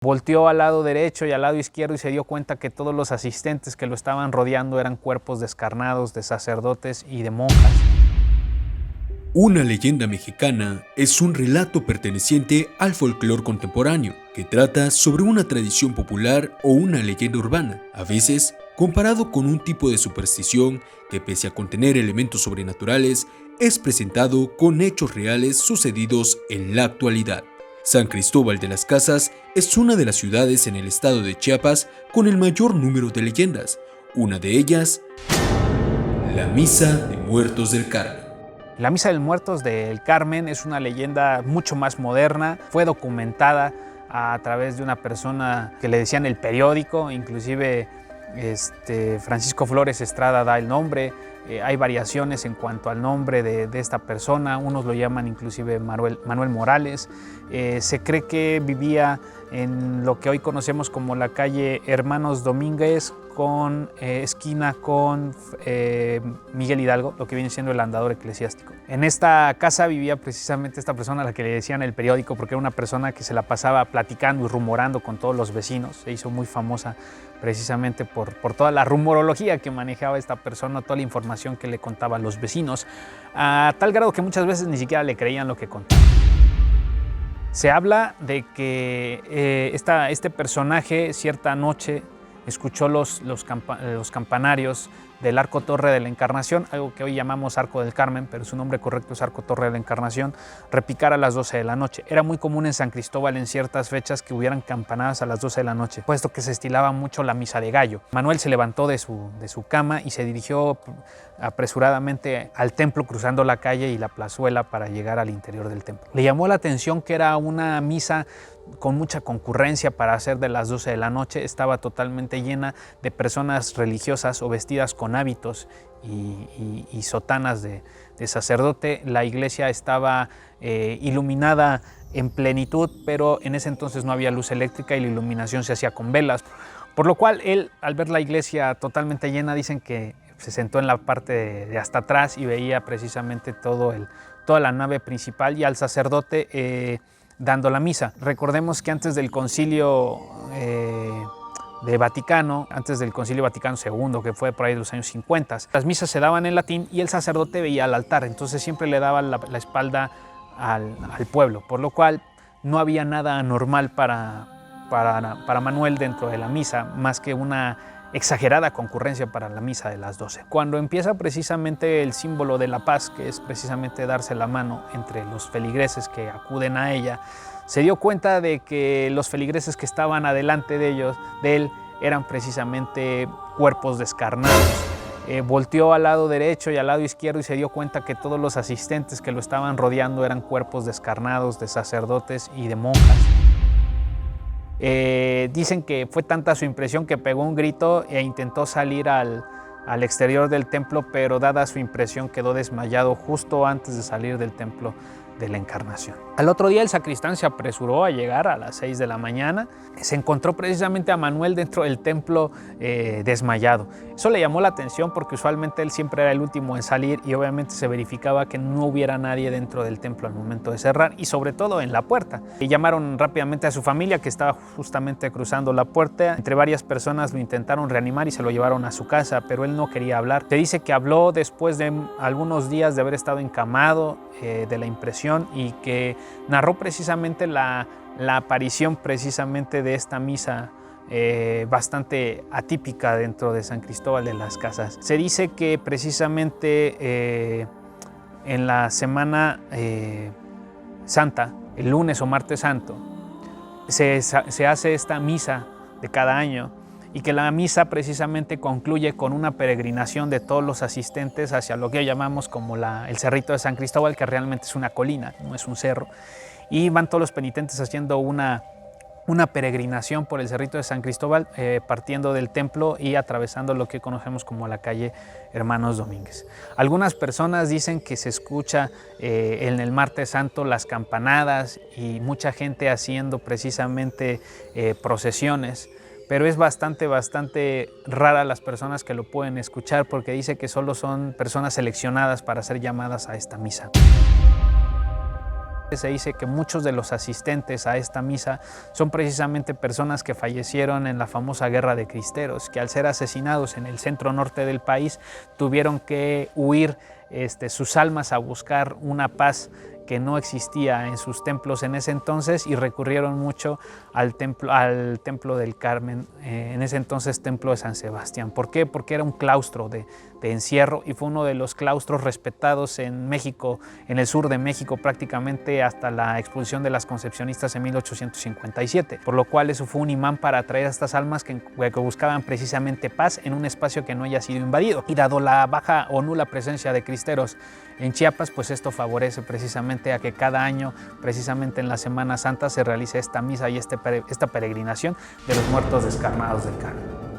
Volteó al lado derecho y al lado izquierdo y se dio cuenta que todos los asistentes que lo estaban rodeando eran cuerpos descarnados de sacerdotes y de monjas. Una leyenda mexicana es un relato perteneciente al folclore contemporáneo que trata sobre una tradición popular o una leyenda urbana, a veces comparado con un tipo de superstición que, pese a contener elementos sobrenaturales, es presentado con hechos reales sucedidos en la actualidad. San Cristóbal de las Casas es una de las ciudades en el estado de Chiapas con el mayor número de leyendas. Una de ellas, la Misa de Muertos del Carmen. La Misa de Muertos del Carmen es una leyenda mucho más moderna, fue documentada a través de una persona que le decían El Periódico, inclusive Francisco Flores Estrada da el nombre. Hay variaciones en cuanto al nombre de esta persona, unos lo llaman inclusive Manuel Morales. Se cree que vivía en lo que hoy conocemos como la calle Hermanos Domínguez con esquina con Miguel Hidalgo, lo que viene siendo el andador eclesiástico. En esta casa vivía precisamente esta persona a la que le decían El Periódico, porque era una persona que se la pasaba platicando y rumorando con todos los vecinos. Se hizo muy famosa precisamente por toda la rumorología que manejaba esta persona, toda la información que le contaba a los vecinos, a tal grado que muchas veces ni siquiera le creían lo que contaba. Se habla de que este personaje cierta noche escuchó los campanarios del Arco Torre de la Encarnación, algo que hoy llamamos Arco del Carmen, pero su nombre correcto es Arco Torre de la Encarnación, repicar a las 12 de la noche. Era muy común en San Cristóbal en ciertas fechas que hubieran campanadas a las 12 de la noche, puesto que se estilaba mucho la misa de gallo. Manuel se levantó de su cama y se dirigió apresuradamente al templo, cruzando la calle y la plazuela para llegar al interior del templo. Le llamó la atención que era una misa con mucha concurrencia para hacer de las 12 de la noche. Estaba totalmente llena de personas religiosas o vestidas con hábitos y sotanas de sacerdote. La iglesia estaba iluminada en plenitud, pero en ese entonces no había luz eléctrica y la iluminación se hacía con velas. Por lo cual él, al ver la iglesia totalmente llena, dicen que se sentó en la parte de hasta atrás y veía precisamente toda la nave principal y al sacerdote dando la misa. Recordemos que antes del Concilio Vaticano II, que fue por ahí de los años 50, las misas se daban en latín y el sacerdote veía al altar, entonces siempre le daba la espalda al pueblo, por lo cual no había nada anormal para Manuel dentro de la misa, más que una exagerada concurrencia para la misa de las 12. Cuando empieza precisamente el símbolo de la paz, que es precisamente darse la mano entre los feligreses que acuden a ella, se dio cuenta de que los feligreses que estaban adelante de él eran precisamente cuerpos descarnados. Volteó al lado derecho y al lado izquierdo y se dio cuenta que todos los asistentes que lo estaban rodeando eran cuerpos descarnados de sacerdotes y de monjas. Dicen que fue tanta su impresión que pegó un grito e intentó salir al exterior del templo, pero dada su impresión quedó desmayado justo antes de salir del templo de la Encarnación. Al otro día el sacristán se apresuró a llegar a las 6 de la mañana. Se encontró precisamente a Manuel dentro del templo desmayado. Eso le llamó la atención porque usualmente él siempre era el último en salir y obviamente se verificaba que no hubiera nadie dentro del templo al momento de cerrar y sobre todo en la puerta. Y llamaron rápidamente a su familia que estaba justamente cruzando la puerta. Entre varias personas lo intentaron reanimar y se lo llevaron a su casa, pero él no quería hablar. Se dice que habló después de algunos días de haber estado encamado, de la impresión, y que narró precisamente la aparición precisamente de esta misa bastante atípica dentro de San Cristóbal de las Casas. Se dice que precisamente en la Semana Santa, el lunes o martes santo, se hace esta misa de cada año y que la misa precisamente concluye con una peregrinación de todos los asistentes hacia lo que llamamos como el Cerrito de San Cristóbal, que realmente es una colina, no es un cerro, y van todos los penitentes haciendo una peregrinación por el Cerrito de San Cristóbal, partiendo del templo y atravesando lo que conocemos como la calle Hermanos Domínguez. Algunas personas dicen que se escucha en el martes santo las campanadas y mucha gente haciendo precisamente procesiones, pero es bastante rara las personas que lo pueden escuchar porque dice que solo son personas seleccionadas para ser llamadas a esta misa. Se dice que muchos de los asistentes a esta misa son precisamente personas que fallecieron en la famosa Guerra de Cristeros, que al ser asesinados en el centro norte del país tuvieron que huir sus almas a buscar una paz que no existía en sus templos en ese entonces, y recurrieron mucho al templo del Carmen, en ese entonces templo de San Sebastián. ¿Por qué? Porque era un claustro de encierro, y fue uno de los claustros respetados en México, en el sur de México, prácticamente hasta la expulsión de las concepcionistas en 1857, por lo cual eso fue un imán para atraer a estas almas que buscaban precisamente paz en un espacio que no haya sido invadido. Y dado la baja o nula presencia de cristeros en Chiapas, pues esto favorece precisamente a que cada año, precisamente en la Semana Santa, se realice esta misa y esta peregrinación de los muertos descarnados del Carmen.